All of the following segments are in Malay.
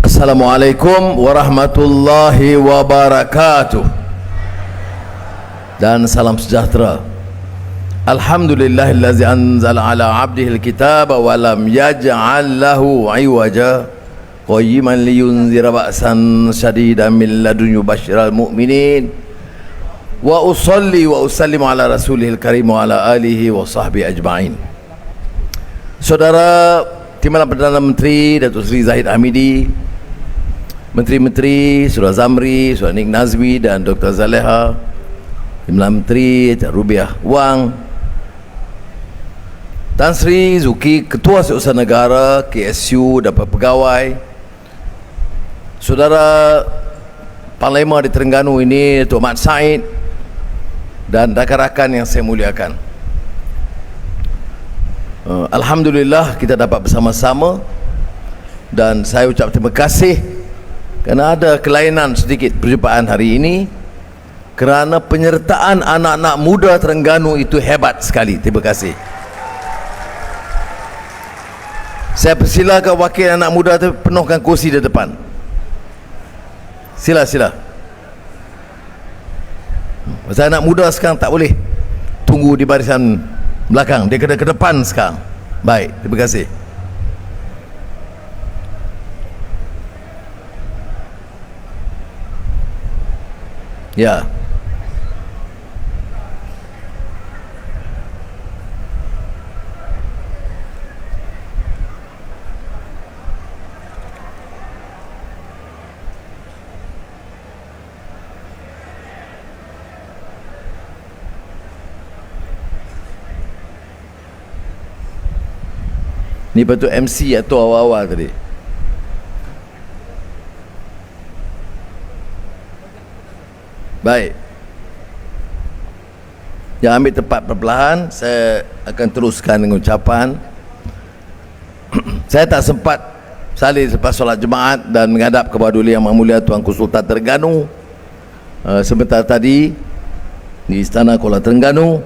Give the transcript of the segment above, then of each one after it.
Assalamualaikum warahmatullahi wabarakatuh. Dan salam sejahtera. Alhamdulillahillazi anzala ala abdihil kitaba wa lam yaj'al lahu iwaja qayyiman liyunzira ba'san shadidan min ladunhu basyiral mu'minin. Wa usalli wa usallimu ala rasulihil karim wa ala alihi wa sahbihi ajma'in. Saudara Timbalan Perdana Menteri Datuk Seri Zahid Hamidi, Menteri-Menteri Surah Zamri, Surah Nik Nazmi dan Dr. Zaleha, Timbalan Menteri Rubiah Wang, Tan Sri Zuki, Ketua Setiausaha Negara KSU dan pegawai, Saudara Panglima di Terengganu ini Datuk Mat Said dan rakan-rakan yang saya muliakan. Alhamdulillah kita dapat bersama-sama dan saya ucap terima kasih kerana ada kelainan sedikit perjumpaan hari ini kerana penyertaan anak-anak muda Terengganu itu hebat sekali. Terima kasih. Saya persilakan wakil anak muda itu penuhkan kursi di depan. Sila. Pasal anak muda sekarang tak boleh tunggu di barisan belakang, dia kena ke depan sekarang. Baik, terima kasih. Ya. Ni patut MC atau awal-awal tadi. Baik. Jangan ambil tempat perlahan. Saya akan teruskan dengan ucapan. Saya tak sempat salih selepas solat Jumaat dan menghadap kepada Yang Maha Mulia Tuanku Sultan Terengganu sebentar tadi di Istana Kuala Terengganu.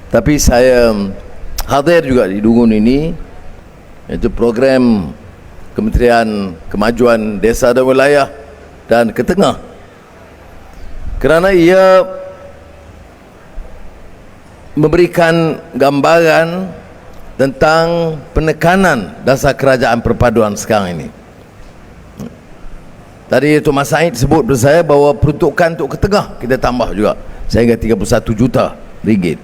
Tapi saya hadir juga di Dungun ini, iaitu program Kementerian Kemajuan Desa dan Wilayah dan Ketengah, kerana ia memberikan gambaran tentang penekanan dasar kerajaan perpaduan sekarang ini. Tadi Tok Mas Said sebut kepada saya bahawa peruntukan untuk Ketengah kita tambah juga sehingga 31 juta ringgit,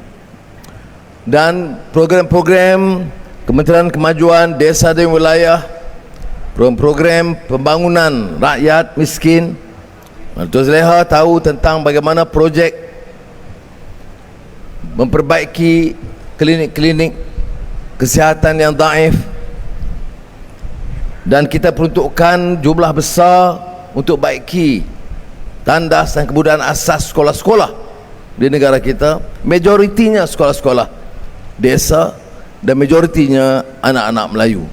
dan program-program Kementerian Kemajuan Desa dan Wilayah, program-program pembangunan rakyat miskin. Tuan Zaleha tahu tentang bagaimana projek memperbaiki klinik-klinik kesihatan yang daif, dan kita peruntukkan jumlah besar untuk baiki tandas dan kemudahan asas sekolah-sekolah di negara kita. Majoritinya sekolah-sekolah desa dan majoritinya anak-anak Melayu.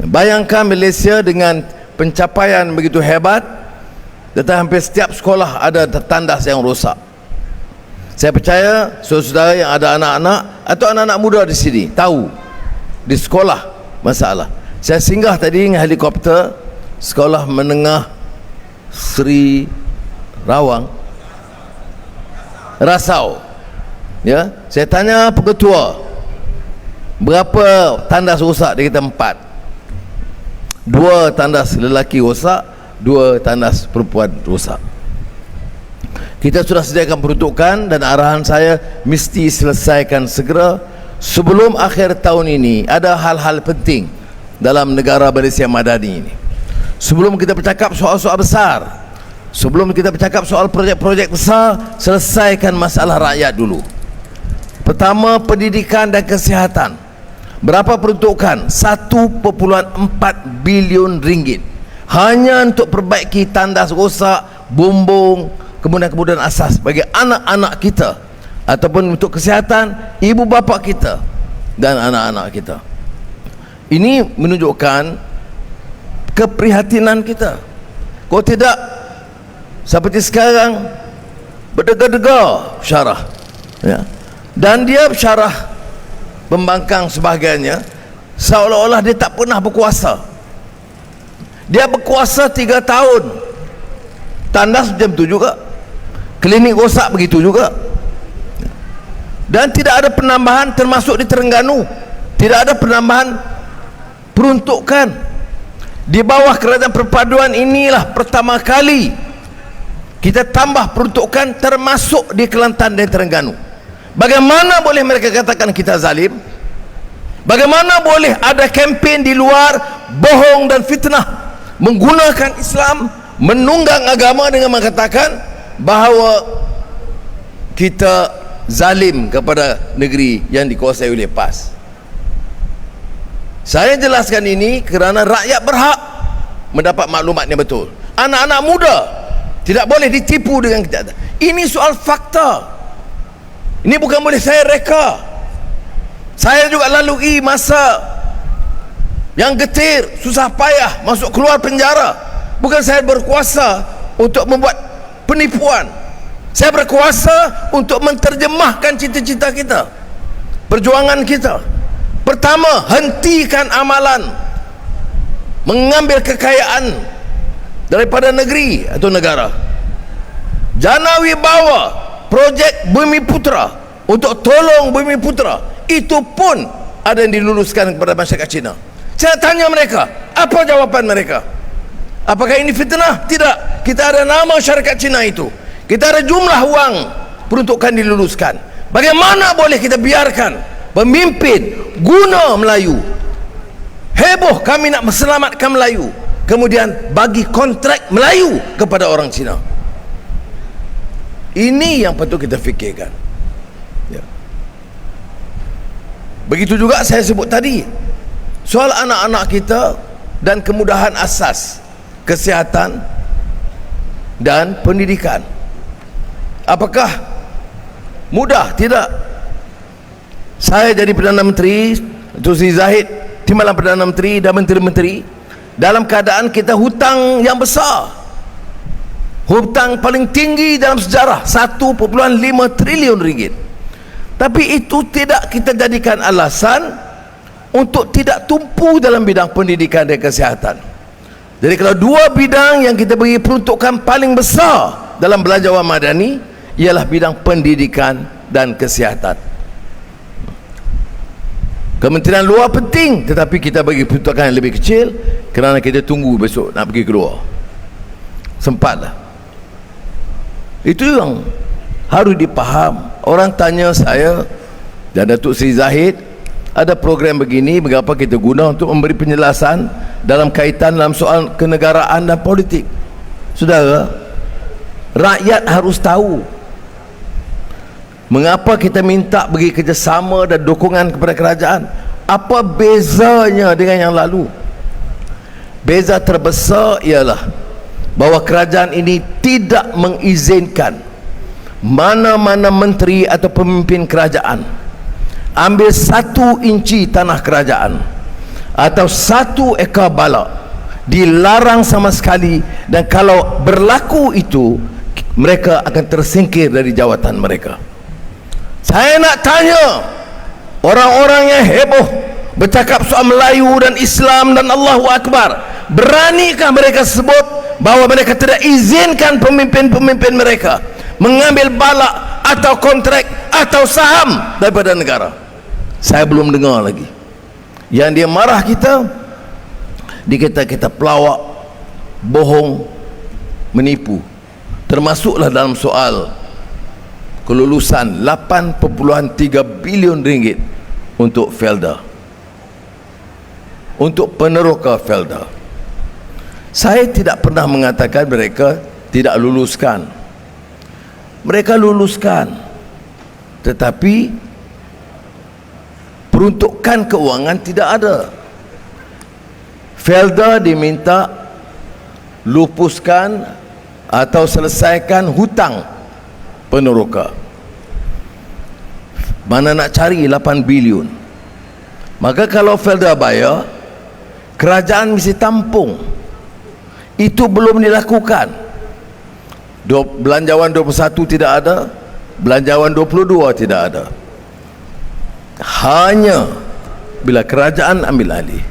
Bayangkan Malaysia dengan pencapaian begitu hebat, tetapi hampir setiap sekolah ada tandas yang rosak. Saya percaya saudara-saudara yang ada anak-anak atau anak-anak muda di sini tahu di sekolah masalah. Saya singgah tadi dengan helikopter Sekolah Menengah Seri Rasau. Ya, saya tanya pengetua, berapa tandas rosak? Dia kata 4. 2 tandas lelaki rosak, 2 tandas perempuan rosak. Kita sudah sediakan peruntukan dan arahan saya mesti selesaikan segera sebelum akhir tahun ini. Ada hal-hal penting dalam negara Malaysia Madani ini. Sebelum kita bercakap soal-soal besar, sebelum kita bercakap soal projek-projek besar, selesaikan masalah rakyat dulu. Pertama, pendidikan dan kesihatan. Berapa peruntukan? 1.4 bilion ringgit hanya untuk perbaiki tandas rosak, bumbung, kemudahan asas bagi anak-anak kita, ataupun untuk kesihatan ibu bapa kita dan anak-anak kita. Ini menunjukkan keprihatinan kita. Kalau tidak, seperti sekarang berdegar-degar syarah, ya. Dan dia syarah membangkang sebahagiannya seolah-olah dia tak pernah berkuasa. Dia berkuasa 3 tahun. Tandas macam tu juga, klinik rosak begitu juga, dan tidak ada penambahan. Termasuk di Terengganu tidak ada penambahan peruntukan. Di bawah kerajaan perpaduan inilah pertama kali kita tambah peruntukan, termasuk di Kelantan dan Terengganu. Bagaimana boleh mereka katakan kita zalim? Bagaimana boleh ada kempen di luar bohong dan fitnah, menggunakan Islam, menunggang agama dengan mengatakan bahawa kita zalim kepada negeri yang dikuasai oleh PAS. Saya jelaskan ini kerana rakyat berhak mendapat maklumat yang betul. Anak-anak muda tidak boleh ditipu dengan kejahatan. Ini soal fakta. Ini bukan boleh saya reka. Saya juga lalui masa yang getir, susah payah, masuk keluar penjara. Bukan saya berkuasa untuk membuat penipuan. Saya berkuasa untuk menterjemahkan cita-cita kita, perjuangan kita. Pertama, hentikan amalan mengambil kekayaan daripada negeri atau negara. Jana Wibawa, projek Bumi Putra untuk tolong Bumi Putra, itu pun ada yang diluluskan kepada masyarakat Cina. Saya tanya mereka, apa jawapan mereka? Apakah ini fitnah? Tidak. Kita ada nama syarikat Cina itu, kita ada jumlah wang peruntukan diluluskan. Bagaimana boleh kita biarkan pemimpin guna Melayu, heboh kami nak selamatkan Melayu, kemudian bagi kontrak Melayu kepada orang Cina? Ini yang patut kita fikirkan, ya. Begitu juga saya sebut tadi, soal anak-anak kita dan kemudahan asas kesihatan dan pendidikan. Apakah mudah? Tidak. Saya jadi Perdana Menteri, Tun Sri Zahid timbalan Perdana Menteri dan menteri-menteri, dalam keadaan kita hutang yang besar, hutang paling tinggi dalam sejarah, 1.5 triliun ringgit. Tapi itu tidak kita jadikan alasan untuk tidak tumpu dalam bidang pendidikan dan kesihatan. Jadi kalau dua bidang yang kita beri peruntukan paling besar dalam belanja wang madani ialah bidang pendidikan dan kesihatan. Kementerian luar penting, tetapi kita bagi peruntukan yang lebih kecil kerana kita tunggu besok nak pergi keluar. Sempatlah. Itu yang harus dipaham. Orang tanya saya dan Datuk Seri Zahid, ada program begini, mengapa kita guna untuk memberi penjelasan dalam kaitan dalam soal kenegaraan dan politik. Saudara, rakyat harus tahu mengapa kita minta bagi kerjasama dan dukungan kepada kerajaan. Apa bezanya dengan yang lalu? Beza terbesar ialah bahawa kerajaan ini tidak mengizinkan mana-mana menteri atau pemimpin kerajaan ambil 1 inci tanah kerajaan atau 1 ekar balak. Dilarang sama sekali, dan kalau berlaku itu mereka akan tersingkir dari jawatan mereka. Saya nak tanya orang-orang yang heboh bercakap soal Melayu dan Islam dan Allahu Akbar, beranikah mereka sebut bahawa mereka tidak izinkan pemimpin-pemimpin mereka mengambil balak atau kontrak atau saham daripada negara? Saya belum dengar lagi. Yang dia marah kita, dikata kita pelawak, bohong, menipu. Termasuklah dalam soal kelulusan 8.3 bilion ringgit untuk Felda, untuk peneroka Felda. Saya tidak pernah mengatakan mereka tidak luluskan. Mereka luluskan, tetapi peruntukan keuangan tidak ada. Felda diminta lupuskan atau selesaikan hutang peneroka. Mana nak cari 8 bilion? Maka kalau Felda bayar, kerajaan mesti tampung. Itu belum dilakukan. Belanjawan 21 tidak ada, belanjawan 22 tidak ada. Hanya bila kerajaan ambil alih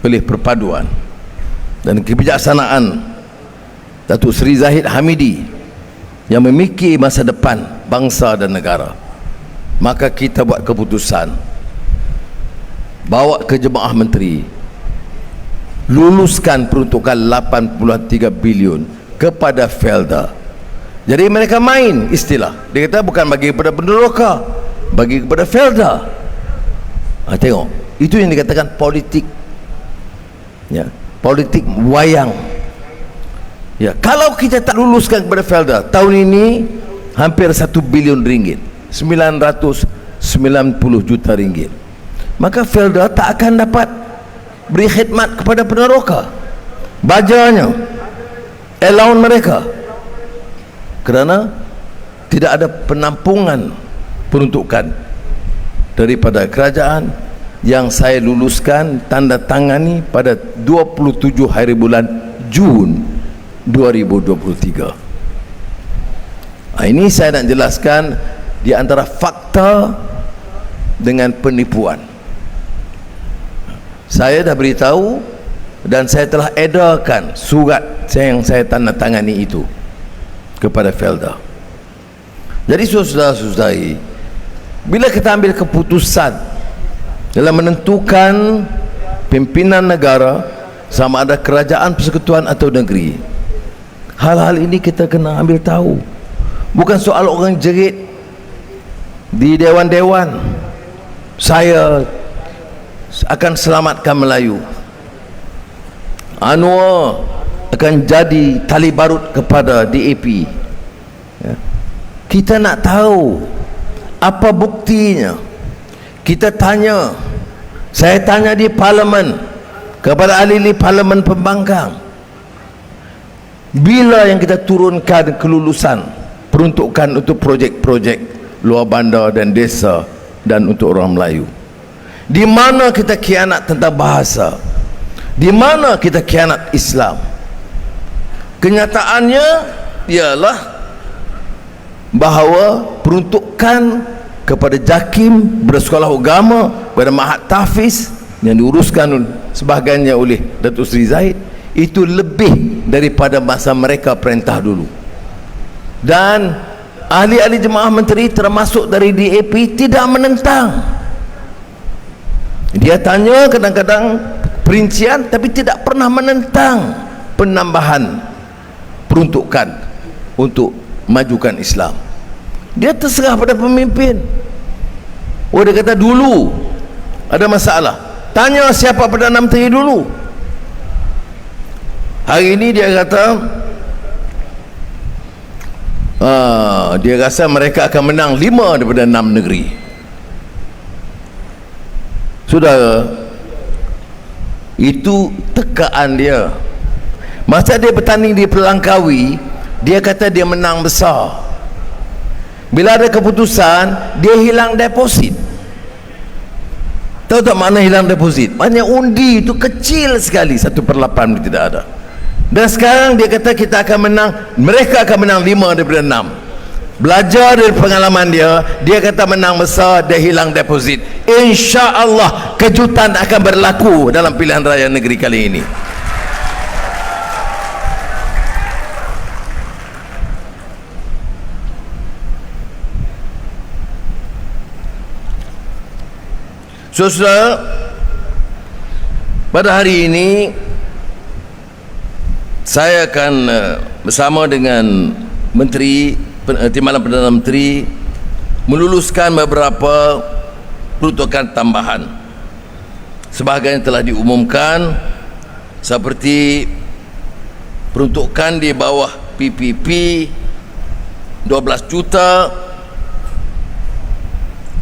oleh perpaduan, dan kebijaksanaan Datuk Seri Zahid Hamidi yang memikir masa depan bangsa dan negara, maka kita buat keputusan bawa ke Jemaah Menteri, luluskan peruntukan 83 bilion kepada Felda. Jadi mereka main istilah, dia kata bukan bagi kepada Penderoka, bagi kepada Felda. Tengok, itu yang dikatakan politik, ya, politik wayang. Ya, kalau kita tak luluskan kepada Felda, tahun ini hampir 1 bilion ringgit, 990 juta ringgit, maka Felda tak akan dapat beri khidmat kepada Penderoka, bajarnya, allowance mereka, kerana tidak ada penampungan peruntukan daripada kerajaan yang saya luluskan, tanda tangani pada 27 hari bulan Jun 2023. Ini saya nak jelaskan di antara fakta dengan penipuan. Saya dah beritahu dan saya telah edarkan surat yang saya tanda tangani itu kepada Felda. Jadi saudara-saudari, bila kita ambil keputusan dalam menentukan pimpinan negara, sama ada kerajaan, persekutuan atau negeri, hal-hal ini kita kena ambil tahu. Bukan soal orang jerit di dewan-dewan, saya akan selamatkan Melayu, Anwar akan jadi tali barut kepada DAP, ya. Kita nak tahu apa buktinya. Kita tanya, saya tanya di parlimen kepada ahli parlimen pembangkang, bila yang kita turunkan kelulusan peruntukan untuk projek-projek luar bandar dan desa dan untuk orang Melayu? Di mana kita khianat tentang bahasa? Di mana kita khianat Islam? Kenyataannya ialah bahawa peruntukan kepada JAKIM, bersekolah agama, kepada Mahat Tahfiz yang diuruskan sebahagiannya oleh Datuk Seri Zahid, itu lebih daripada masa mereka perintah dulu. Dan ahli-ahli Jemaah Menteri termasuk dari DAP tidak menentang. Dia tanya kadang-kadang perincian, tapi tidak pernah menentang penambahan peruntukan untuk majukan Islam. Dia terserah pada pemimpin. Dia kata dulu ada masalah, tanya siapa Perdana Menteri dulu. Hari ini dia kata dia rasa mereka akan menang 5 daripada 6 negeri. Saudara, itu tekaan dia. Masa dia bertanding di Pelangkawi, dia kata dia menang besar. Bila ada keputusan, dia hilang deposit. Tahu tak makna hilang deposit? Maknanya undi itu kecil sekali, 1/8 tidak ada. Dan sekarang dia kata kita akan menang, mereka akan menang 5 daripada 6. Belajar dari pengalaman dia, dia kata menang besar, dia hilang deposit. InsyaAllah kejutan akan berlaku dalam pilihan raya negeri kali ini. Saudara, pada hari ini saya akan bersama dengan Menteri Timbalan Perdana Menteri meluluskan beberapa peruntukan tambahan. Sebahagian telah diumumkan, seperti peruntukan di bawah PPP 12 juta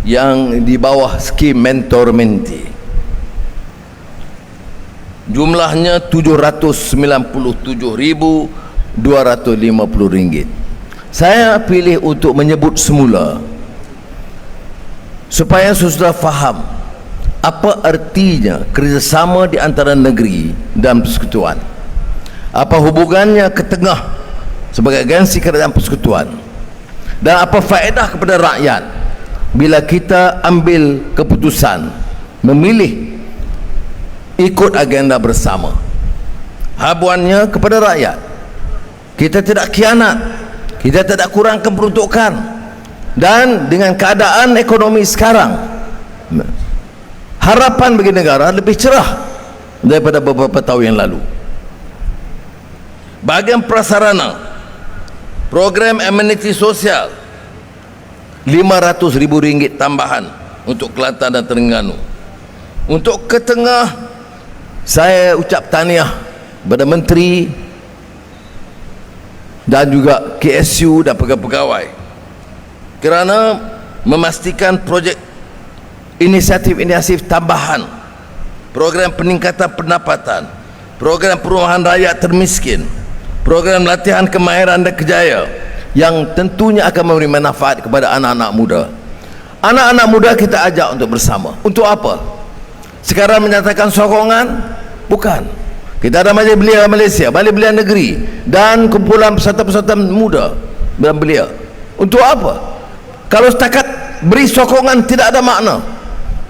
yang di bawah skim mentor menti, jumlahnya RM797.250. Saya pilih untuk menyebut semula supaya saudara faham apa artinya kerjasama di antara negeri dan persekutuan, apa hubungannya ke tengah sebagai agensi kerajaan persekutuan, dan apa faedah kepada rakyat bila kita ambil keputusan memilih ikut agenda bersama. habuannya kepada rakyat. Kita tidak khianat, kita tidak kurangkan peruntukan. Dan dengan keadaan ekonomi sekarang, harapan bagi negara lebih cerah daripada beberapa tahun yang lalu. Bahagian prasarana, program ameniti sosial RM500,000 tambahan untuk Kelantan dan Terengganu. Untuk ke tengah, saya ucap tahniah kepada menteri dan juga KSU dan pegawai-pegawai kerana memastikan projek inisiatif tambahan, program peningkatan pendapatan, program perumahan rakyat termiskin, program latihan kemahiran dan kerjaya yang tentunya akan memberi manfaat kepada anak-anak muda. Anak-anak muda kita ajak untuk bersama. Untuk apa? Sekarang menyatakan sokongan? Bukan. Kita ada Majlis Belia Malaysia, Majlis Belia Negeri dan kumpulan peserta-peserta muda dalam belia. Untuk apa? Kalau setakat beri sokongan tidak ada makna.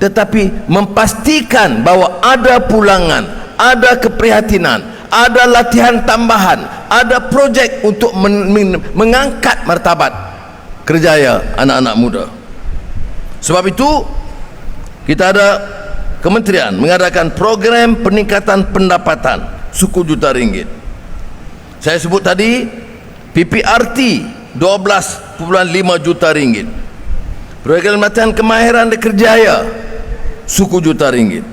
Tetapi memastikan bahawa ada pulangan, ada keprihatinan, ada latihan tambahan, ada projek untuk mengangkat martabat kerjaya anak-anak muda. Sebab itu kita ada kementerian mengadakan program peningkatan pendapatan suku juta ringgit. Saya sebut tadi PPRT 12.5 juta ringgit, program latihan kemahiran dan kerjaya suku juta ringgit.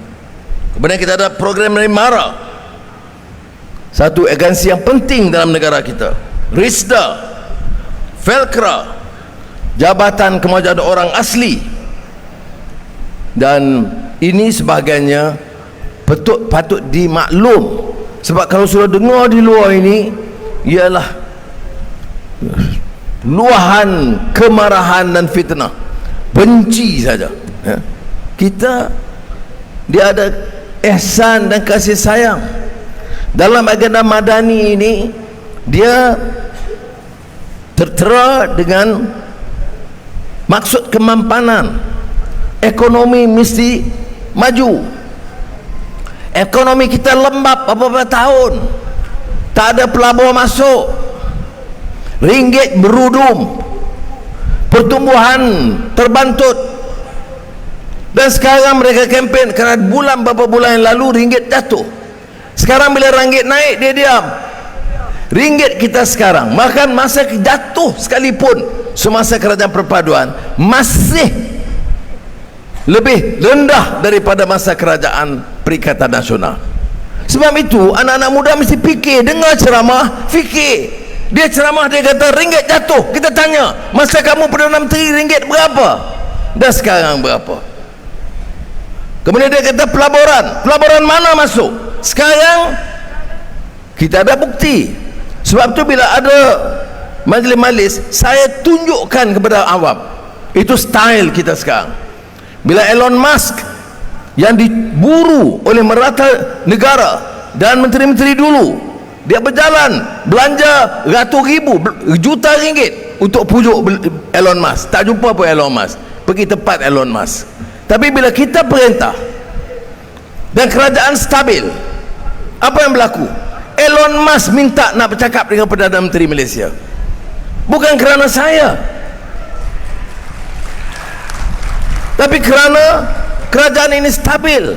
Kemudian kita ada program dari MARA, satu agensi yang penting dalam negara kita, RISDA, Velcra, Jabatan Kemajuan Orang Asli, dan ini sebagainya patut dimaklum. Sebab kalau sudah dengar di luar ini ialah luahan kemarahan dan fitnah, benci saja. Kita dia ada ihsan dan kasih sayang. Dalam agenda madani ini dia tertera dengan maksud kemampanan. Ekonomi mesti maju. Ekonomi kita lembab beberapa tahun, tak ada pelabur masuk, ringgit berudum, pertumbuhan terbantut. Dan sekarang mereka kempen kerana beberapa bulan yang lalu ringgit jatuh. Sekarang bila ringgit naik dia diam. Ringgit kita sekarang bahkan masa jatuh sekalipun semasa kerajaan perpaduan masih lebih rendah daripada masa kerajaan Perikatan Nasional. Sebab itu anak-anak muda mesti fikir, dengar ceramah, fikir. Dia ceramah, dia kata ringgit jatuh. Kita tanya, masa kamu Perdana Menteri ringgit berapa? Dan sekarang berapa? Kemudian dia kata pelaburan mana masuk? Sekarang kita ada bukti. Sebab tu bila ada majlis-majlis, saya tunjukkan kepada awam. Itu style kita sekarang. Bila Elon Musk yang diburu oleh merata negara dan menteri-menteri dulu, dia berjalan belanja ratus ribu juta ringgit untuk pujuk Elon Musk, tak jumpa pun Elon Musk, pergi tempat Elon Musk. Tapi bila kita perintah dan kerajaan stabil, apa yang berlaku? Elon Musk minta nak bercakap dengan Perdana Menteri Malaysia, bukan kerana saya, tapi kerana kerajaan ini stabil,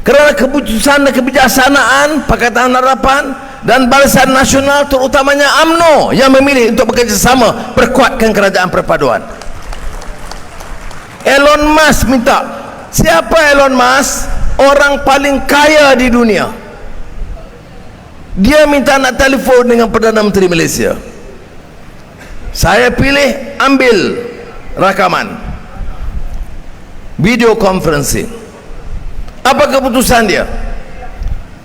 kerana keputusan dan kebijaksanaan Pakatan Harapan dan Barisan Nasional, terutamanya UMNO yang memilih untuk bekerjasama perkuatkan kerajaan perpaduan. Elon Musk minta. Siapa Elon Musk? Orang paling kaya di dunia. Dia minta nak telefon dengan Perdana Menteri Malaysia. Saya pilih ambil rakaman video conferencing. Apa keputusan dia?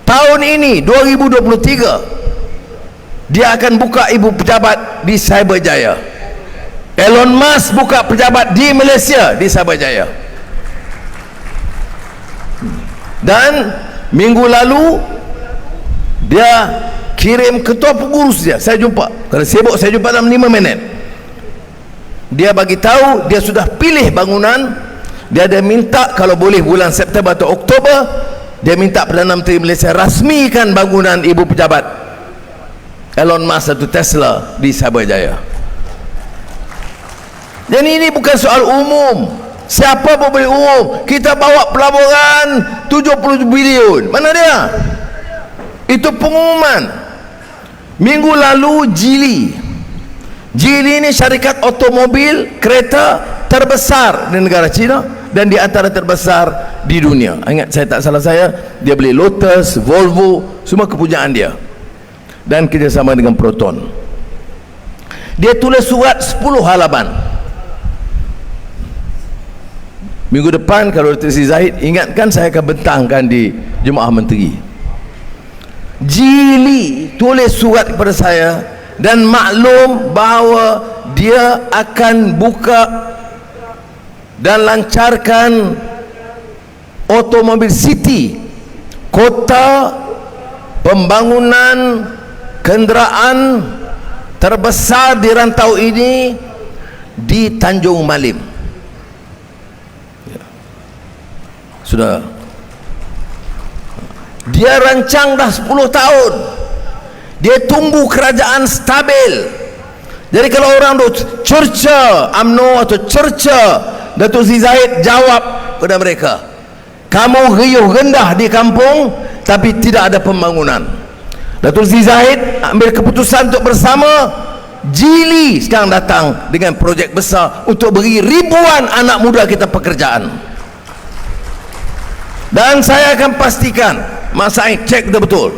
Tahun ini 2023 dia akan buka ibu pejabat di Cyberjaya. Elon Musk buka pejabat di Malaysia, di Cyberjaya. Dan minggu lalu dia kirim ketua pengurus dia, saya jumpa, kerana sibuk saya jumpa dalam 5 minit. Dia bagi tahu dia sudah pilih bangunan. Dia ada minta kalau boleh bulan September atau Oktober dia minta Perdana Menteri Malaysia rasmikan bangunan ibu pejabat Elon Musk atau Tesla di Sabah Jaya. Jadi ini bukan soal umum, siapa pun boleh umum. Kita bawa pelaburan 70 bilion, mana dia? Itu pengumuman. Minggu lalu Geely ini syarikat otomobil kereta terbesar di negara China dan di antara terbesar di dunia. Ingat, saya tak salah dia beli Lotus, Volvo, semua kepunyaan dia, dan kerjasama dengan Proton. Dia tulis surat 10 halaman. Minggu depan kalau Datuk Seri Zahid ingatkan, saya akan bentangkan di Jemaah Menteri. Geely tulis surat kepada saya dan maklum bahawa dia akan buka dan lancarkan Automobil City, kota pembangunan kenderaan terbesar di rantau ini di Tanjung Malim. Sudah, dia rancang dah 10 tahun. Dia tunggu kerajaan stabil. Jadi kalau orang tu cerca UMNO atau cerca Datuk Seri Zahid, jawab kepada mereka, kamu riuh rendah di kampung tapi tidak ada pembangunan. Datuk Seri Zahid ambil keputusan untuk bersama Geely sekarang datang dengan projek besar untuk beri ribuan anak muda kita pekerjaan. Dan saya akan pastikan, Mas Said cek betul-betul,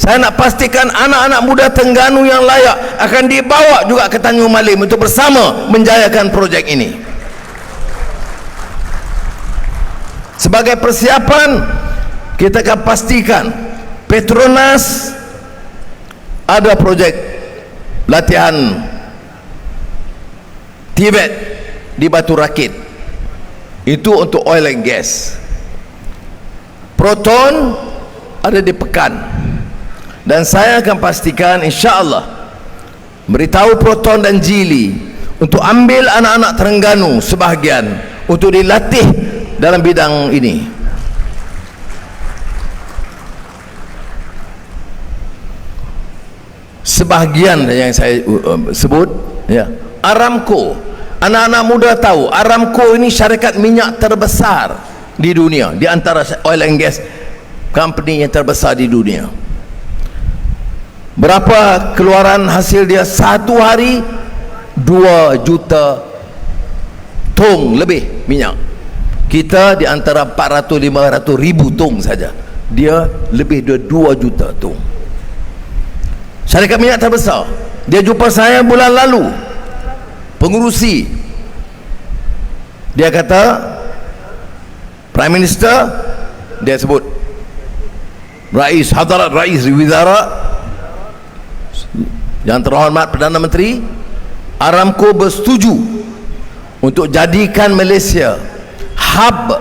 saya nak pastikan anak-anak muda Terengganu yang layak akan dibawa juga ke Tanjung Malim untuk bersama menjayakan projek ini. Sebagai persiapan, kita akan pastikan Petronas ada projek latihan TVET di Batu Rakit, itu untuk oil and gas. Proton ada di Pekan, dan saya akan pastikan insya-Allah beritahu Proton dan Geely untuk ambil anak-anak Terengganu sebahagian untuk dilatih dalam bidang ini. Sebahagian yang saya sebut, ya, Aramco. Anak-anak muda tahu Aramco ini syarikat minyak terbesar di dunia, di antara oil and gas company yang terbesar di dunia. Berapa keluaran hasil dia satu hari? 2 juta tong lebih minyak. Kita di antara 400-500 ribu tong saja, dia lebih dari 2 juta tong. Syarikat minyak terbesar. Dia jumpa saya bulan lalu, pengurusi, dia kata, Prime Minister, dia sebut Hadarat Rais Wizara yang terhormat Perdana Menteri, Aramco bersetuju untuk jadikan Malaysia hub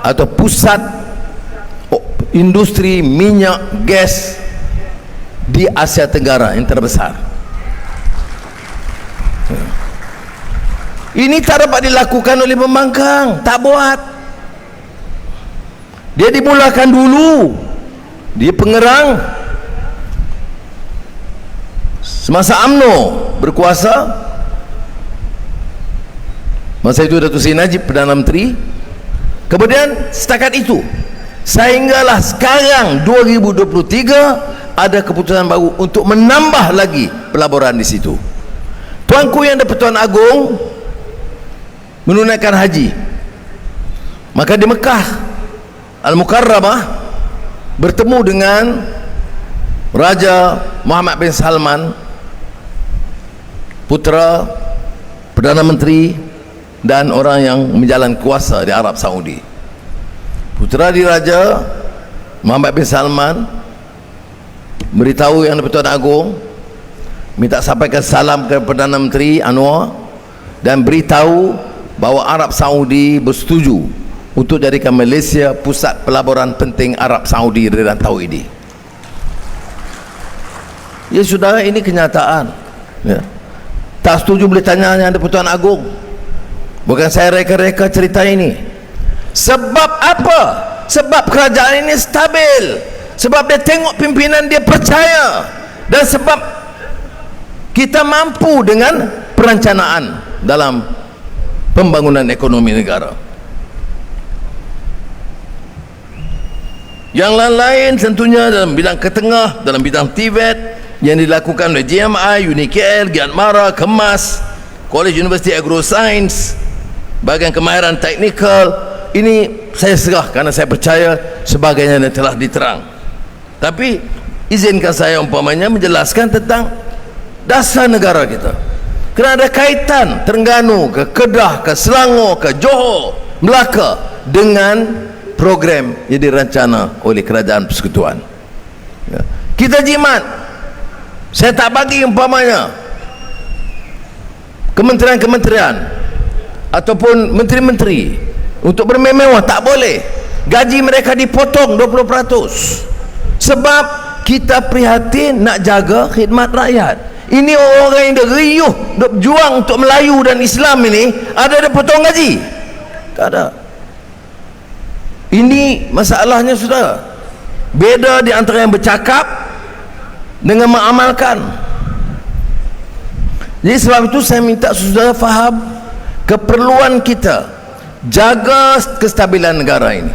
atau pusat industri minyak gas di Asia Tenggara yang terbesar. Ini tak dapat dilakukan oleh pembangkang, tak buat. Dia dimulakan dulu di Pengerang semasa UMNO berkuasa. Masa itu Datuk Seri Najib Perdana Menteri. Kemudian setakat itu, sehinggalah sekarang 2023 ada keputusan baru untuk menambah lagi pelaburan di situ. Tuanku yang di-Pertuan Agong menunaikan haji, maka di Mekah Al-Mukarramah bertemu dengan Raja Muhammad bin Salman, putra Perdana Menteri dan orang yang menjalan kuasa di Arab Saudi. Putra diraja Muhammad bin Salman beritahu yang di-Pertuan Agong, minta sampaikan salam ke Perdana Menteri Anwar dan beritahu bahawa Arab Saudi bersetuju untuk jadikan Malaysia pusat pelaburan penting Arab Saudi di rantau ini. Ya sudah, ini kenyataan, ya. Tak setuju boleh tanya yang di-Pertuan Agong, bukan saya reka-reka cerita ini. Sebab apa? Sebab kerajaan ini stabil, sebab dia tengok pimpinan dia percaya, dan sebab kita mampu dengan perencanaan dalam pembangunan ekonomi negara. Yang lain-lain tentunya dalam bidang ketengah, dalam bidang TVET yang dilakukan oleh JMI, UNIKL, Giat Mara, Kemas, College University Agroscience, bahagian kemahiran teknikal. Ini saya serah kerana saya percaya sebagainya yang telah diterang. Tapi izinkan saya umpamanya menjelaskan tentang dasar negara kita, kerana ada kaitan Terengganu ke Kedah ke Selangor ke Johor, Melaka dengan program yang dirancana oleh Kerajaan Persekutuan. Ya. Kita jimat, saya tak bagi umpamanya kementerian-kementerian ataupun menteri-menteri untuk bermewah, tak boleh. Gaji mereka dipotong 20%, sebab kita prihatin nak jaga khidmat rakyat. Ini orang yang dah riuh, dah berjuang untuk Melayu dan Islam ini, ada dia potong gaji? Tak ada. Ini masalahnya, saudara. Beda di antara yang bercakap dengan mengamalkan. Jadi sebab itu saya minta saudara faham keperluan kita jaga kestabilan negara ini.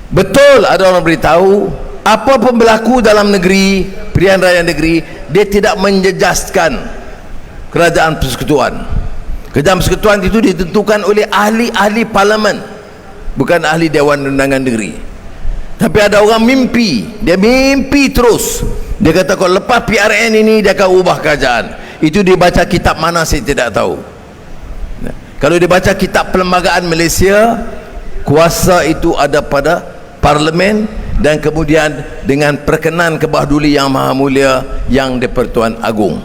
Betul ada orang beritahu apa pun berlaku dalam negeri, pilihan raya negeri, dia tidak menjejaskan Kerajaan Persekutuan. Kerajaan Persekutuan itu ditentukan oleh ahli-ahli parlimen, bukan ahli Dewan Undangan Negeri. Tapi ada orang mimpi, dia mimpi terus. Dia kata kalau lepas PRN ini dia akan ubah kerajaan. Itu dia baca kitab mana saya tidak tahu. Kalau dia baca kitab Perlembagaan Malaysia, kuasa itu ada pada parlimen, dan kemudian dengan perkenan ke bawah duli Yang Maha Mulia Yang di-Pertuan Agong.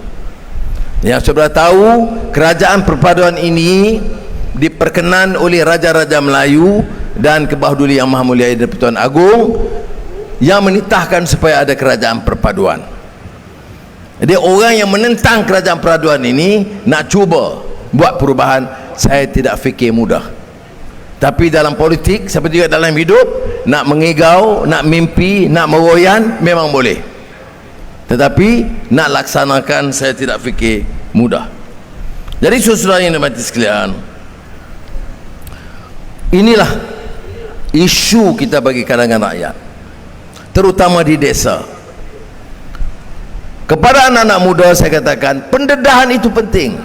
Yang saudara tahu, kerajaan perpaduan ini diperkenan oleh Raja-Raja Melayu dan ke bawah duli Yang Maha Mulia Yang di-Pertuan Agong, yang menitahkan supaya ada kerajaan perpaduan. Jadi orang yang menentang kerajaan perpaduan ini nak cuba buat perubahan, saya tidak fikir mudah. Tapi dalam politik seperti juga dalam hidup, nak mengigau, nak mimpi, nak meroyan memang boleh, tetapi nak laksanakan saya tidak fikir mudah. Jadi saudara yang dirahmati sekalian, inilah isu kita bagi kalangan rakyat, terutama di desa. Kepada anak-anak muda saya katakan, pendedahan itu penting.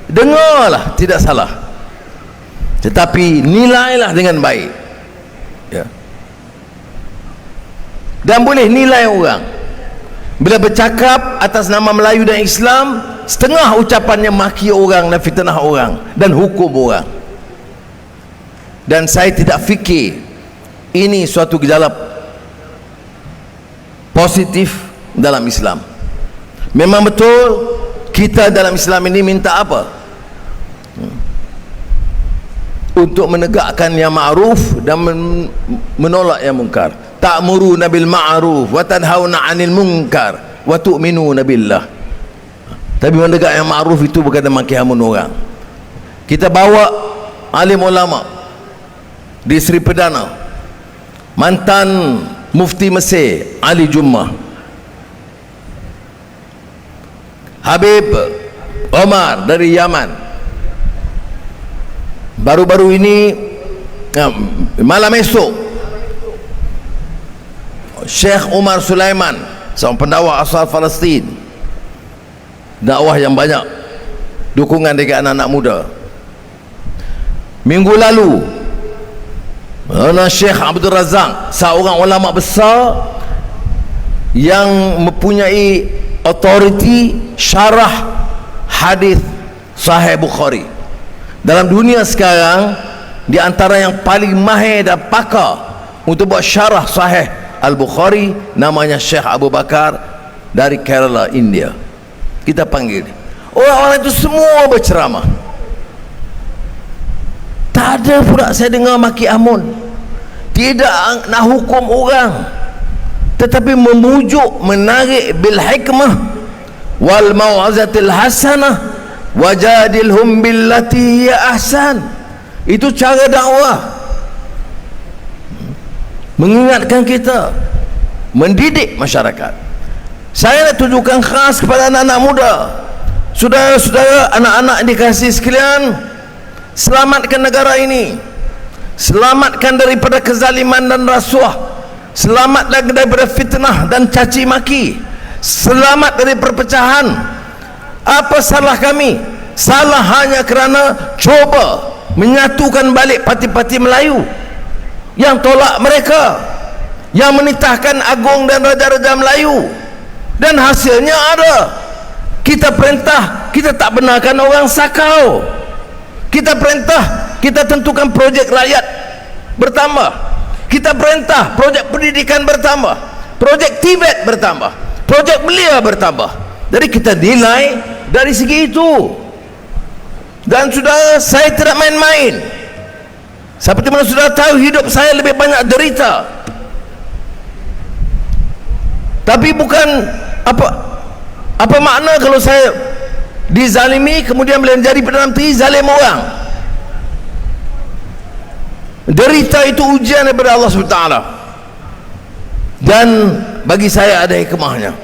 Dengarlah, tidak salah, tetapi nilailah dengan baik, ya. Dan boleh nilai orang bila bercakap atas nama Melayu dan Islam, setengah ucapannya maki orang dan fitnah orang dan hukum orang. Dan saya tidak fikir ini suatu gejala positif dalam Islam. Memang betul kita dalam Islam ini minta apa? Untuk menegakkan yang ma'ruf dan menolak yang mungkar. Ta'muruna bil ma'ruf wa tanhauna 'anil munkar wa tu'minuna billah. Tapi menegak yang ma'ruf itu bukan maki hamun orang. Kita bawa alim ulama di Sri Perdana, mantan mufti Mesir Ali Jummah, Habib Omar dari Yaman. Baru-baru ini malam esok Syekh Umar Sulaiman, seorang pendakwah asal Palestin, dakwah yang banyak dukungan dari anak-anak muda. Minggu lalu Syekh Abdul Razak, seorang ulama besar yang mempunyai autoriti syarah hadis Sahih Bukhari dalam dunia sekarang, di antara yang paling mahir dan pakar untuk buat syarah Sahih Al-Bukhari, namanya Syekh Abu Bakar dari Kerala, India. Kita panggil orang-orang itu semua berceramah. Tak ada pula saya dengar maki amun, tidak nak hukum orang, tetapi memujuk, menarik bil hikmah wal mau'izatil hasanah wajadilhum billati hiya ahsan. Itu cara dakwah. mengingatkan kita, mendidik masyarakat. Saya nak tunjukkan khas kepada anak-anak muda, saudara-saudara, anak-anak yang dikasihi sekalian, selamatkan negara ini, selamatkan daripada kezaliman dan rasuah, selamat daripada fitnah dan caci maki, selamat dari perpecahan. Apa salah kami? Salah hanya kerana cuba menyatukan balik parti-parti Melayu yang tolak mereka, yang menitahkan agung dan raja-raja Melayu, dan hasilnya ada. Kita perintah, kita tak benarkan orang sakau. Kita perintah, kita tentukan projek rakyat bertambah. Kita perintah, projek pendidikan bertambah, projek Tibet bertambah, projek belia bertambah. Jadi kita nilai dari segi itu. Dan saudara, saya tidak main-main. Seperti mana saudara tahu, hidup saya lebih banyak derita. Tapi bukan apa makna kalau saya dizalimi kemudian boleh jadi Perdana Menteri zalim orang. Derita itu ujian daripada Allah SWT, dan bagi saya ada hikmahnya.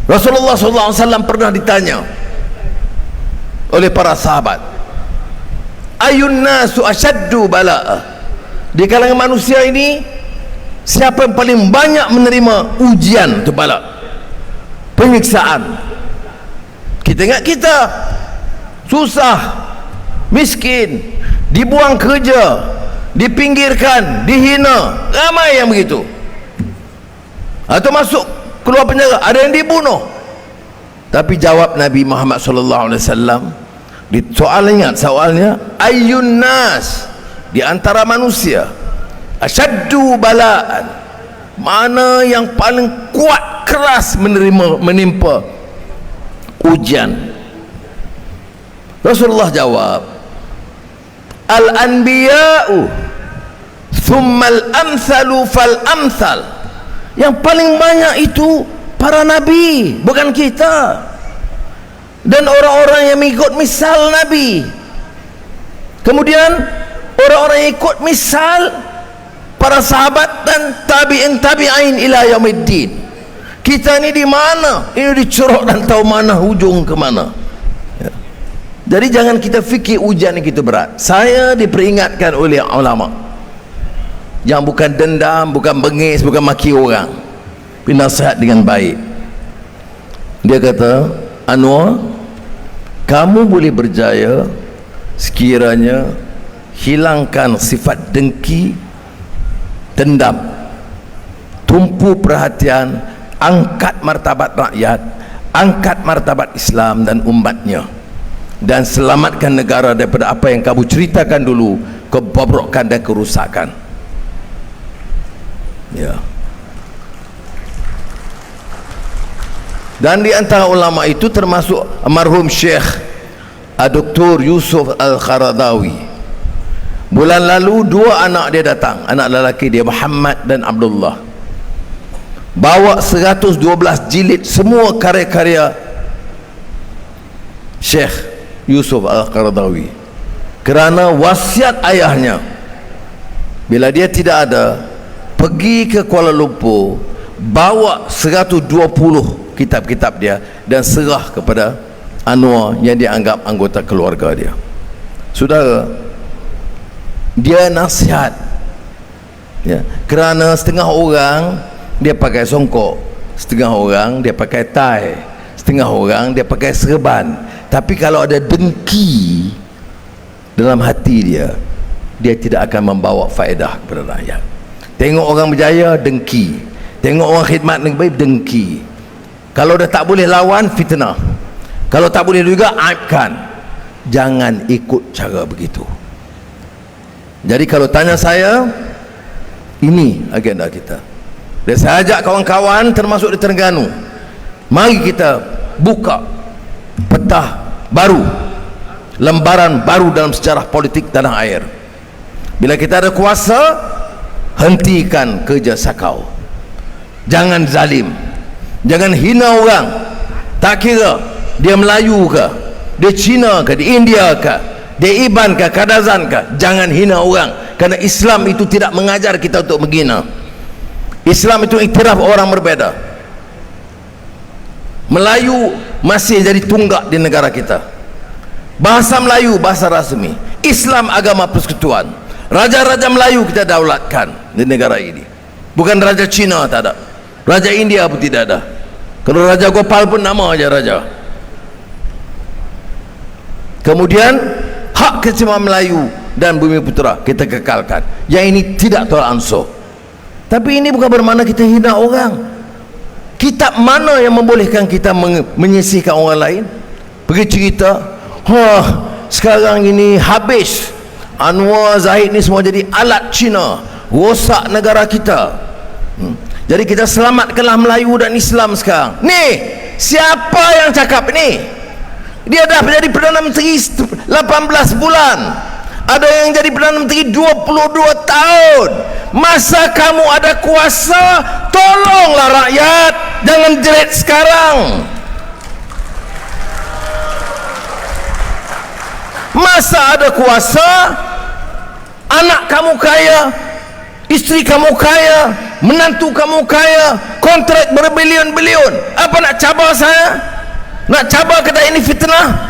Rasulullah SAW pernah ditanya oleh para sahabat, ayun nasu asyaddu bala'ah, di kalangan manusia ini siapa yang paling banyak menerima ujian itu, bala, penyiksaan. Kita ingat kita susah, miskin, dibuang kerja, dipinggirkan, dihina, ramai yang begitu. Atau masuk keluar penjara, ada yang dibunuh. Tapi jawab Nabi Muhammad SAW di soal, ingat soalnya, ayyun nas, di antara manusia, asyaddu bala'an, mana yang paling kuat, keras menimpa ujian. Rasulullah jawab, al-anbiya'u thummal amthalu fal amthal. Yang paling banyak itu para nabi, bukan kita, dan orang-orang yang mengikut misal nabi. Kemudian orang-orang yang ikut misal para sahabat dan tabi'in ila yaumiddin. Kita ni di mana? Ini dicerok dan tahu mana hujung ke mana. Ya. Jadi jangan kita fikir ujian yang kita berat. Saya diperingatkan oleh ulama yang bukan dendam, bukan bengis, bukan maki orang, tapi nasihat dengan baik. Dia kata, Anwar, kamu boleh berjaya sekiranya hilangkan sifat dengki, dendam, tumpu perhatian, angkat martabat rakyat, angkat martabat Islam dan umatnya, dan selamatkan negara daripada apa yang kamu ceritakan dulu, kebobrokan dan kerusakan. Ya. Dan di antara ulama itu termasuk almarhum Syekh Dr. Yusuf Al-Qaradawi. Bulan lalu dua anak dia datang, anak lelaki dia, Muhammad dan Abdullah, bawa 112 jilid semua karya-karya Syekh Yusuf Al-Qaradawi, kerana wasiat ayahnya bila dia tidak ada, pergi ke Kuala Lumpur, bawa 120 kitab-kitab dia dan serah kepada Anwar yang dianggap anggota keluarga dia. Saudara, dia nasihat, ya, kerana setengah orang dia pakai songkok, setengah orang dia pakai tai, setengah orang dia pakai serban. Tapi kalau ada dengki dalam hati dia, dia tidak akan membawa faedah kepada rakyat. Tengok orang berjaya, dengki. Tengok orang khidmat negeri, dengki. Kalau dah tak boleh lawan, fitnah. Kalau tak boleh juga, aibkan. Jangan ikut cara begitu. Jadi kalau tanya saya, ini agenda kita. Dan saya ajak kawan-kawan termasuk di Terengganu, mari kita buka peta baru, lembaran baru dalam sejarah politik tanah air. Bila kita ada kuasa, hentikan kerja sakau. Jangan zalim, jangan hina orang. Tak kira dia Melayu ke, dia Cina ke, dia India ke, dia Iban ke, Kadazan ke, jangan hina orang. Kerana Islam itu tidak mengajar kita untuk menghina. Islam itu iktiraf orang berbeza. Melayu masih jadi tunggak di negara kita. Bahasa Melayu bahasa rasmi. Islam agama persekutuan. Raja-raja Melayu kita daulatkan di negara ini. Bukan Raja Cina, tak ada. Raja India pun tidak ada. Kalau Raja Gopal pun nama aja raja. Kemudian hak keseimbangan Melayu dan Bumi Putera kita kekalkan. Yang ini tidak tolak ansur. Tapi ini bukan bermakna kita hina orang. Kitab mana yang membolehkan kita menyisihkan orang lain? Pergi cerita, sekarang ini habis, Anwar Zahid ni semua jadi alat Cina, rosak negara kita. Jadi kita selamatkanlah Melayu dan Islam sekarang. Ni, siapa yang cakap ni? Dia dah menjadi Perdana Menteri 18 bulan. Ada yang jadi Perdana Menteri 22 tahun. Masa kamu ada kuasa, tolonglah rakyat, jangan jerit sekarang. Masa ada kuasa, anak kamu kaya, isteri kamu kaya, menantu kamu kaya, kontrak berbilion-bilion. Apa nak cabar saya? Nak cabar kata ini fitnah?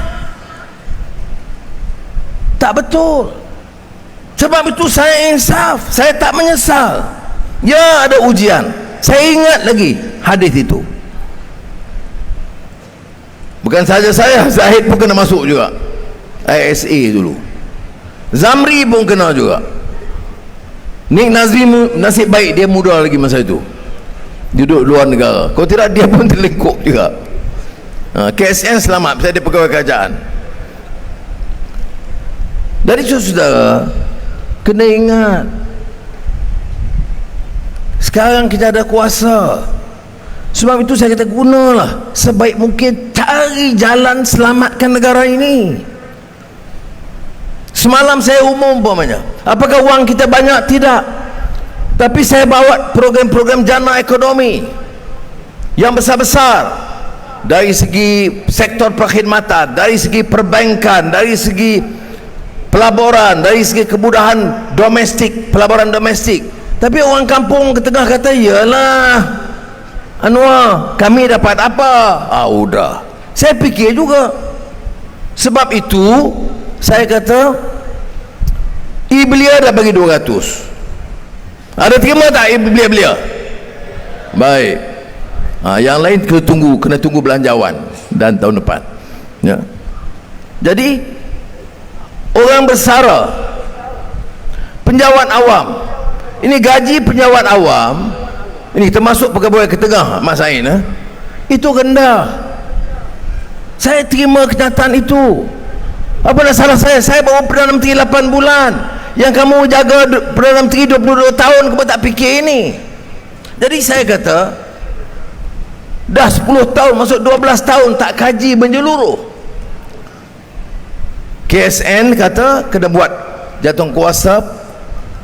Tak betul. Sebab itu saya insaf, saya tak menyesal. Ya, ada ujian. Saya ingat lagi hadis itu. Bukan saja saya, Zahid pun kena masuk juga, ISA dulu. Zamri pun kena juga. Nik Nazim nasib baik dia muda lagi masa itu, duduk luar negara. Kalau tidak dia pun terlengkup juga. KSN selamat, saya ada pegawai kerajaan. Dari itu saudara kena ingat, sekarang kita ada kuasa. Sebab itu saya kata, gunalah sebaik mungkin, cari jalan selamatkan negara ini. Semalam saya umum umpamanya, apakah wang kita banyak? Tidak. Tapi saya bawa program-program jana ekonomi yang besar-besar, dari segi sektor perkhidmatan, dari segi perbankan, dari segi pelaburan, dari segi kemudahan domestik, pelaburan domestik. Tapi orang kampung ke tengah kata, yalah Anwar, kami dapat apa? Udah. Saya fikir juga. Sebab itu saya kata, belia dah bagi 200. Ada terima tak belia? Baik. Yang lain kena tunggu belanjawan dan tahun depan. Ya. Jadi orang bersara, penjawat awam. Ini gaji penjawat awam, ini termasuk pegawai ketengah Mak Sain, itu rendah. Saya terima kenyataan itu. Apa nak salah saya? Saya bawa Perdana Menteri 8 bulan. Yang kamu jaga Perdana Menteri 22 tahun, kamu tak fikir ini. Jadi saya kata, dah 10 tahun masuk 12 tahun tak kaji menyeluruh. KSN kata kena buat jatuh kuasa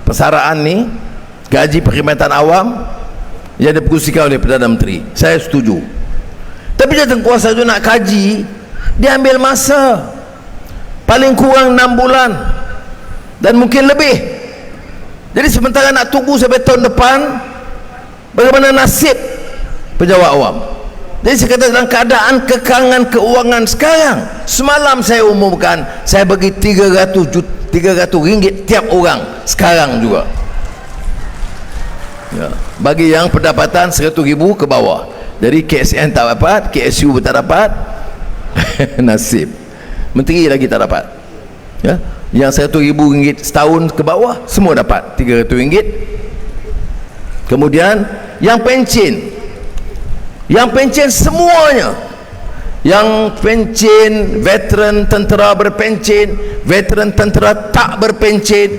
persaraan ni, gaji perkhidmatan awam yang diperkusikan oleh Perdana Menteri. Saya setuju. Tapi jatuh kuasa tu nak kaji, dia ambil masa paling kurang 6 bulan dan mungkin lebih. Jadi sementara nak tunggu sampai tahun depan, bagaimana nasib pejabat awam? Jadi saya kata, dalam keadaan kekangan keuangan sekarang, semalam saya umumkan, saya bagi 300 ringgit tiap orang sekarang juga, ya, bagi yang pendapatan 100 ribu ke bawah. Jadi KSN tak dapat, KSU pun tak dapat. Nasib menteri lagi tak dapat, ya. Yang 100 ribu ringgit setahun ke bawah semua dapat 300 ringgit. Kemudian yang pencen semuanya, yang pencen veteran tentera berpencen, veteran tentera tak berpencen,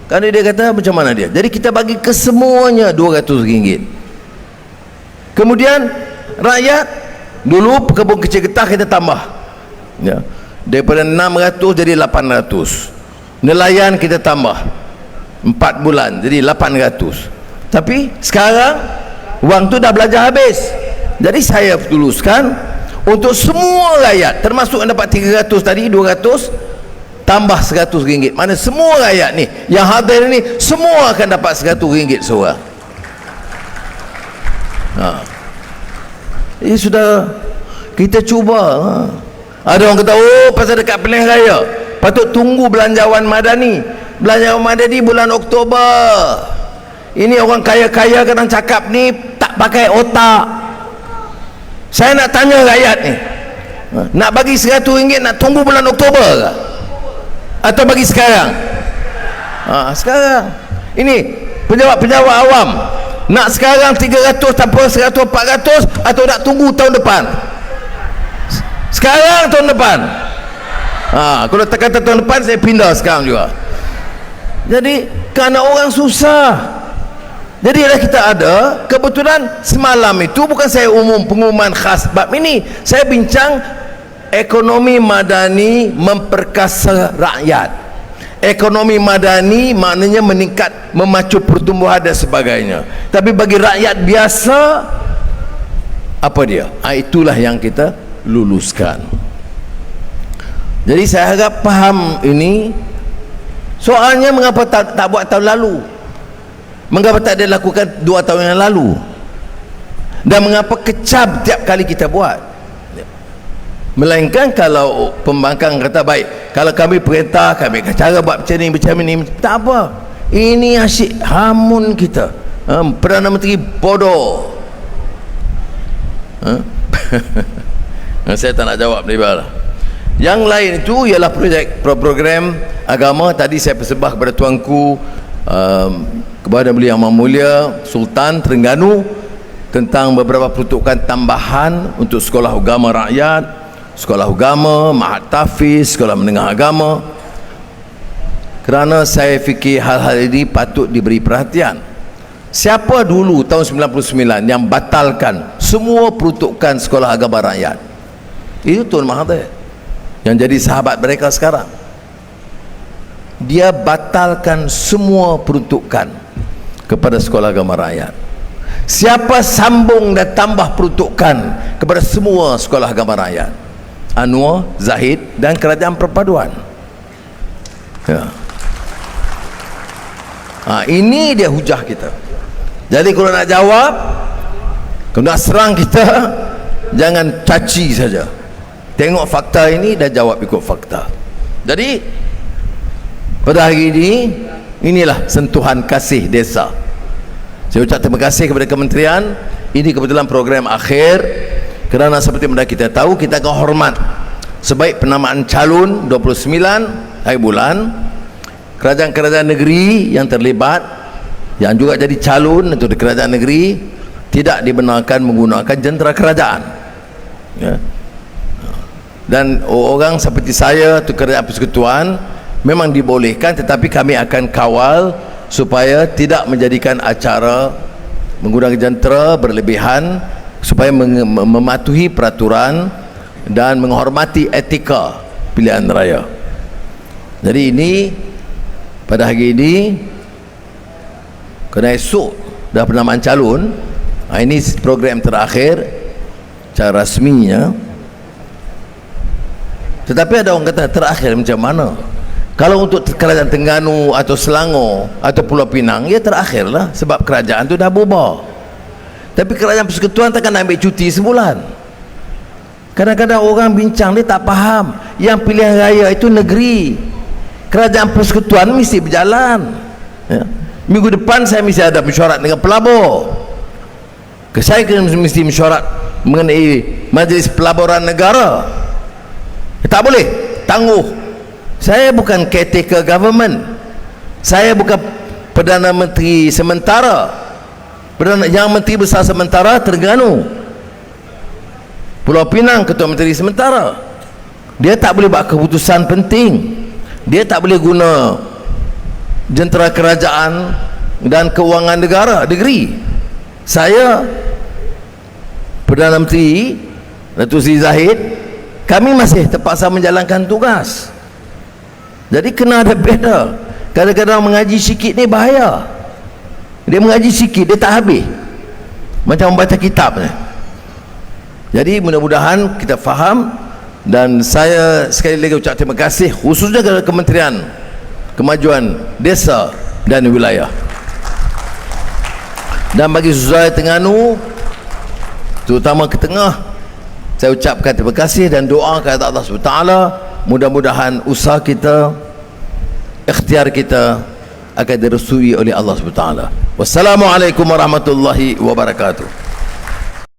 kerana dia kata macam mana dia. Jadi kita bagi ke semuanya 200 ringgit. Kemudian rakyat, dulu pekebun kecil getah kita tambah, ya, daripada 600 jadi 800. Nelayan kita tambah 4 bulan jadi 800. Tapi sekarang wang tu dah belanja habis. Jadi saya tuluskan untuk semua rakyat, termasuk yang dapat 300 tadi, 200, tambah RM100. Mana semua rakyat ni yang hadir ni semua akan dapat RM100 seorang. Ini sudah kita cuba. Ada orang kata, oh pasal dekat pilihan raya patut tunggu belanjawan madani. Belanjawan madani bulan Oktober. Ini orang kaya-kaya kadang cakap ni tak pakai otak. Saya nak tanya rakyat ni, nak bagi RM100 nak tunggu bulan Oktober ke? Atau bagi sekarang? Sekarang. Ini penjawat-penjawat awam, nak sekarang 300 tanpa 100 400 atau nak tunggu tahun depan? Sekarang tahun depan. Kalau tak kata tahun depan, saya pindah sekarang juga. Jadi kerana orang susah, jadilah kita ada. Kebetulan semalam itu bukan saya pengumuman khas bab ini, saya bincang ekonomi madani memperkasa rakyat. Ekonomi madani maknanya meningkat, memacu pertumbuhan dan sebagainya. Tapi bagi rakyat biasa, apa dia? Itulah yang kita luluskan. Jadi saya harap faham ini. Soalnya mengapa tak buat tahun lalu? Mengapa tak dia lakukan 2 tahun yang lalu? Dan mengapa kecap tiap kali kita buat? Melainkan kalau pembangkang kata baik, kalau kami perintah, kami akan cara buat macam ni, tak apa. Ini asyik hamun kita. Perdana Menteri bodoh. Saya tak nak jawab ni lah. Yang lain itu ialah program agama. Tadi saya persembah kepada tuanku, kepada beliau Yang Mulia Sultan Terengganu, tentang beberapa peruntukan tambahan untuk sekolah agama rakyat, sekolah agama, Mahat Tafiz, sekolah menengah agama. Kerana saya fikir hal-hal ini patut diberi perhatian. Siapa dulu tahun 99 yang batalkan semua peruntukan sekolah agama rakyat? Itu Tun Mahathir yang jadi sahabat mereka sekarang. Dia batalkan semua peruntukan kepada sekolah agama rakyat. Siapa sambung dan tambah peruntukan kepada semua sekolah agama rakyat? Anwar, Zahid dan Kerajaan Perpaduan. Ini dia hujah kita. Jadi kalau nak jawab, kalau nak serang kita, jangan caci saja. Tengok fakta ini dan jawab ikut fakta. Jadi pada hari ini, inilah sentuhan kasih desa. Saya ucap terima kasih kepada kementerian. Ini kebetulan program akhir, kerana seperti mana kita tahu, kita akan hormat sebaik penamaan calon 29 hari bulan. Kerajaan-kerajaan negeri yang terlibat, yang juga jadi calon untuk kerajaan negeri, tidak dibenarkan menggunakan jentera kerajaan. Dan orang seperti saya untuk kerajaan persekutuan memang dibolehkan, tetapi kami akan kawal supaya tidak menjadikan acara menggunakan jentera berlebihan, supaya mematuhi peraturan dan menghormati etika pilihan raya. Jadi ini pada hari ini, kerana esok dah penamaan calon, ini program terakhir secara rasminya. Tetapi ada orang kata terakhir macam mana? Kalau untuk kerajaan Terengganu atau Selangor atau Pulau Pinang, ya terakhir lah, sebab kerajaan tu dah bubar. Tapi kerajaan persekutuan takkan ambil cuti sebulan. Kadang-kadang orang bincang, dia tak faham yang pilihan raya itu negeri, kerajaan persekutuan mesti berjalan. Minggu depan saya mesti ada mesyuarat dengan pelabur. Saya mesti mesyuarat mengenai Majlis Pelaburan Negara. Tak boleh tangguh. Saya bukan caretaker government, saya bukan Perdana Menteri sementara. Yang Menteri Besar sementara Terengganu, Pulau Pinang Ketua Menteri sementara. Dia tak boleh buat keputusan penting, dia tak boleh guna jentera kerajaan dan kewangan negeri. Saya Perdana Menteri Datuk Seri Zahid, kami masih terpaksa menjalankan tugas. Jadi kena ada beda. Kadang-kadang mengaji sikit ni bahaya. Dia mengaji sikit, dia tak habis, macam membaca kitab ni. Jadi mudah-mudahan kita faham Dan saya sekali lagi ucap terima kasih khususnya kepada Kementerian Kemajuan Desa dan Wilayah. Dan bagi saudara Terengganu, terutama ke tengah, saya ucapkan terima kasih dan doa kepada Allah SWT, mudah-mudahan usaha kita, ikhtiar kita akan direstui oleh Allah SWT. Wassalamualaikum warahmatullahi wabarakatuh.